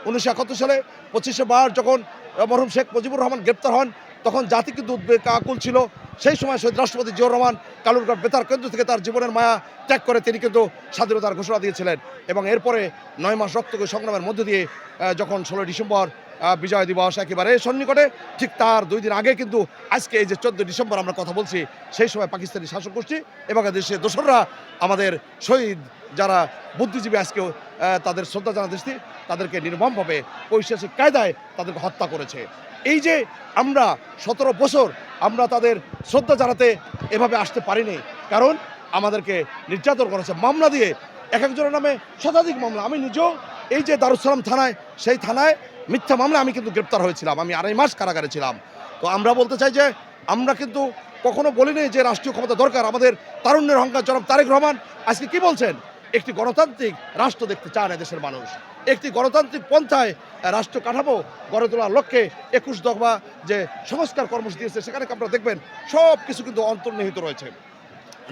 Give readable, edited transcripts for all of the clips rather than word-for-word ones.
1971 সালে 25শে মার্চ যখন মরহুম শেখ মুজিবুর রহমান গ্রেপ্তার হন, তখন জাতি কিন্তু উদ্বেগ আকুল ছিল। সেই সময় শহীদ রাষ্ট্রপতি জিয়াউর রহমান কালুরঘাট বেতার কেন্দ্র থেকে তার জীবনের মায়া ত্যাগ করে তিনি কিন্তু স্বাধীনতার ঘোষণা দিয়েছিলেন। এবং এরপরে 9 মাস রক্তক্ষয়ী সংগ্রামের মধ্য দিয়ে যখন 16 ডিসেম্বর বিজয় দিবস একেবারে সন্নিকটে, ঠিক তার 2 দিন আগে কিন্তু আজকে এই যে 14 ডিসেম্বর আমরা কথা বলছি, সেই সময় পাকিস্তানি শাসক গোষ্ঠী এবং দেশের দোসররা আমাদের শহীদ যারা বুদ্ধিজীবী আজকেও তাদের শ্রদ্ধা জানাতে তাদেরকে নির্মমভাবে পৈশাচিক কায়দায় তাদেরকে হত্যা করেছে। এই যে আমরা 17 বছর আমরা তাদের শ্রদ্ধা জানাতে এভাবে আসতে পারিনি, কারণ আমাদেরকে নির্যাতন করেছে মামলা দিয়ে, এক একজনের নামে শতাধিক মামলা। আমি নিজেও এই যে দারুসালাম থানায়, সেই থানায় মিথ্যা মামলা আমি কিন্তু গ্রেপ্তার হয়েছিলাম, আমি 2.5 মাস কারাগারে ছিলাম। তো আমরা বলতে চাই যে আমরা কিন্তু কখনো বলিনি যে রাষ্ট্রীয় ক্ষমতা দরকার। আমাদের তারুণ্যের অহংকার জনাব তারেক রহমান আজকে কি বলছেন, একটি গণতান্ত্রিক রাষ্ট্র দেখতে চান এদেশের মানুষ, একটি গণতান্ত্রিক পন্থায় রাষ্ট্র কাঠামো গড়ে তোলার লক্ষ্যে 21 দফা যে সংস্কার কর্মসূচি দিয়েছে, সেখানে আপনারা দেখবেন সব কিছু কিন্তু অন্তর্নিহিত রয়েছে।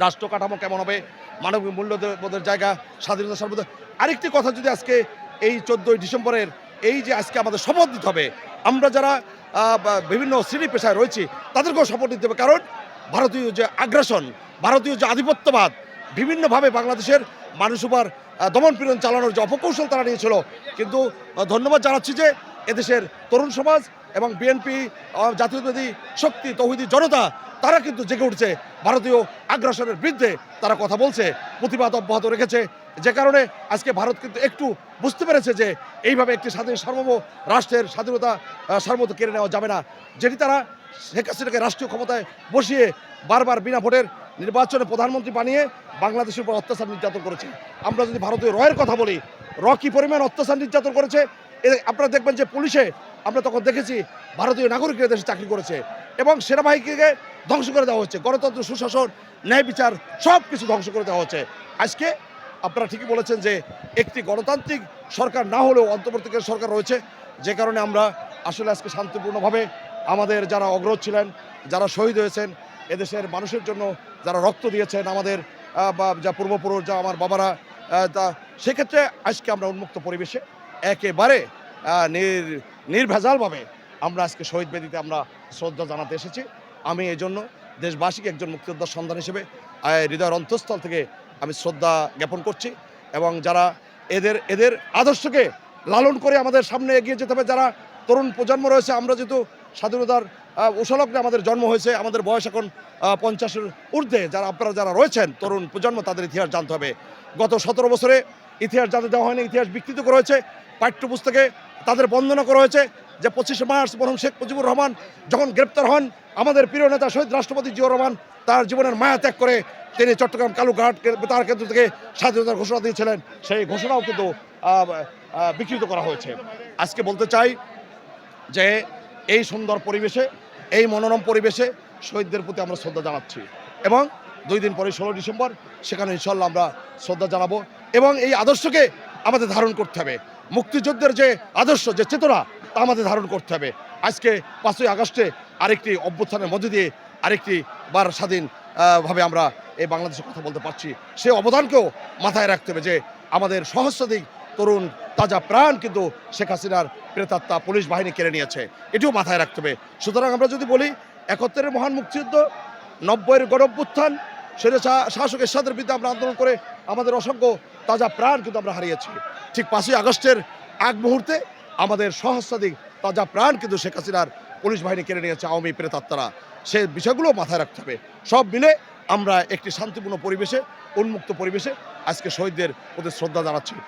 রাষ্ট্র কাঠামো কেমন হবে, মানবিক মূল্যবোধের জায়গা, স্বাধীনতা সর্বদা। আরেকটি কথা যদি আজকে এই 14 ডিসেম্বরের এই যে আজকে আমাদের শপথ দিতে হবে, আমরা যারা বিভিন্ন শ্রেণী পেশায় রয়েছি তাদেরকেও শপথ দিতে হবে, কারণ ভারতীয় যে আগ্রাসন, ভারতীয় যে আধিপত্যবাদ, বিভিন্নভাবে বাংলাদেশের মানুষ উপর দমনপীড়ন চালানোর যে অপকৌশল তারা নিয়েছিল, কিন্তু ধন্যবাদ জানাচ্ছি যে এদেশের তরুণ সমাজ এবং বিএনপি, জাতীয়তাবাদী শক্তি, তৌহিদি জনতা, তারা কিন্তু জেগে উঠছে ভারতীয় আগ্রাসনের বিরুদ্ধে, তারা কথা বলছে, প্রতিবাদ অব্যাহত রেখেছে, যে কারণে আজকে ভারত কিন্তু একটু বুঝতে পেরেছে যে এইভাবে একটি স্বাধীন সার্বভৌম রাষ্ট্রের স্বাধীনতা সার্বভৌমত্ব কেড়ে নেওয়া যাবে না, যেটি তারা শেখ হাসিনাকে রাষ্ট্রীয় ক্ষমতায় বসিয়ে বারবার বিনা ভোটের নির্বাচনে প্রধানমন্ত্রী বানিয়ে বাংলাদেশের উপর অত্যাচার নির্যাতন করেছে। আমরা যদি ভারতীয় রয়ের কথা বলি, র কী পরিমাণ অত্যাচার নির্যাতন করেছে, আপনারা দেখবেন যে পুলিশে আমরা তখন দেখেছি ভারতীয় নাগরিকরা দেশে চাকরি করেছে এবং সেনাবাহিনীকে ধ্বংস করে দেওয়া হচ্ছে, গণতন্ত্র, সুশাসন, ন্যায় বিচার সব কিছু ধ্বংস করে দেওয়া হচ্ছে। আজকে আপনারা ঠিকই বলেছেন যে একটি গণতান্ত্রিক সরকার না হলেও অন্তর্বর্তীকালীন সরকার রয়েছে, যে কারণে আমরা আসলে আজকে শান্তিপূর্ণভাবে আমাদের যারা অগ্রজ ছিলেন, যারা শহীদ হয়েছেন, এদেশের মানুষের জন্য যারা রক্ত দিয়েছেন, আমাদের যা পূর্বপুরুষ, যা আমার বাবারা, তা সেক্ষেত্রে আজকে আমরা উন্মুক্ত পরিবেশে একেবারে নির্ভেজালভাবে আমরা আজকে শহীদ বেদিতে আমরা শ্রদ্ধা জানাতে এসেছি। আমি এই জন্য দেশবাসীকে একজন মুক্তিযোদ্ধার সন্ধান হিসেবে হৃদয়ের অন্তঃস্থল থেকে আমি শ্রদ্ধা জ্ঞাপন করছি, এবং যারা এদের আদর্শকে লালন করে আমাদের সামনে এগিয়ে যেতে হবে, যারা তরুণ প্রজন্ম রয়েছে, আমরা যেহেতু স্বাধীনতার উষলগ্নে আমাদের জন্ম হয়েছে, আমাদের বয়স এখন 50-এর ঊর্ধ্বে, আপনারা যারা রয়েছেন তরুণ প্রজন্ম, তাদের ইতিহাস জানতে হবে। গত 17 বছরে ইতিহাস জানতে দেওয়া হয়নি, ইতিহাস বিকৃত করা হয়েছে, পাঠ্যপুস্তকে তাদের বন্দনা করা হয়েছে যে 25শে মার্চ মরহুম শেখ মুজিবুর রহমান যখন গ্রেপ্তার হন, আমাদের প্রিয় নেতা শহীদ রাষ্ট্রপতি জিয়াউর রহমান তার জীবনের মায়া ত্যাগ করে তিনি চট্টগ্রাম কালুরঘাট বেতার কেন্দ্র থেকে স্বাধীনতার ঘোষণা দিয়েছিলেন, সেই ঘোষণাও কিন্তু বিকৃত করা হয়েছে। আজকে বলতে চাই যে এই সুন্দর পরিবেশে, এই মনোরম পরিবেশে শহীদদের প্রতি আমরা শ্রদ্ধা জানাচ্ছি, এবং 2 দিন পরে 16 ডিসেম্বর সেখানে ইনশাল্লাহ আমরা শ্রদ্ধা জানাবো, এবং এই আদর্শকে আমাদের ধারণ করতে হবে। মুক্তিযুদ্ধের যে আদর্শ, যে চেতনা, তা আমাদের ধারণ করতে হবে। আজকে 5ই আগস্টে আরেকটি অভ্যুত্থানের মধ্যে দিয়ে আরেকটি বার স্বাধীনভাবে আমরা এই বাংলাদেশের কথা বলতে পারছি, সে অবদানকেও মাথায় রাখতে হবে যে আমাদের সহস্রাধিক তরুণ তাজা প্রাণ কিন্তু শেখ হাসিনার প্রেতাত্মা পুলিশ বাহিনী কেড়ে নিয়েছে, এটিও মাথায় রাখতে হবে। সুতরাং আমরা যদি বলি 71-এর মহান মুক্তিযুদ্ধ, 90-এর গণঅভ্যুত্থান, সেটা শাসক এরশাদের বিরুদ্ধে আমরা আন্দোলন করে আমাদের অসংখ্য তাজা প্রাণ কিন্তু আমরা হারিয়েছি, ঠিক 5ই আগস্টের আগ মুহূর্তে আমাদের সহস্রাধিক তাজা প্রাণ কিন্তু শেখ হাসিনার পুলিশ বাহিনী কেড়ে নিয়েছে আওয়ামী প্রেতাত্মারা। সে বিষয়গুলো মাথায় রাখতে হবে। সব মিলে আমরা একটি শান্তিপূর্ণ পরিবেশে, উন্মুক্ত পরিবেশে আজকে শহীদদের প্রতি শ্রদ্ধা জানাচ্ছি।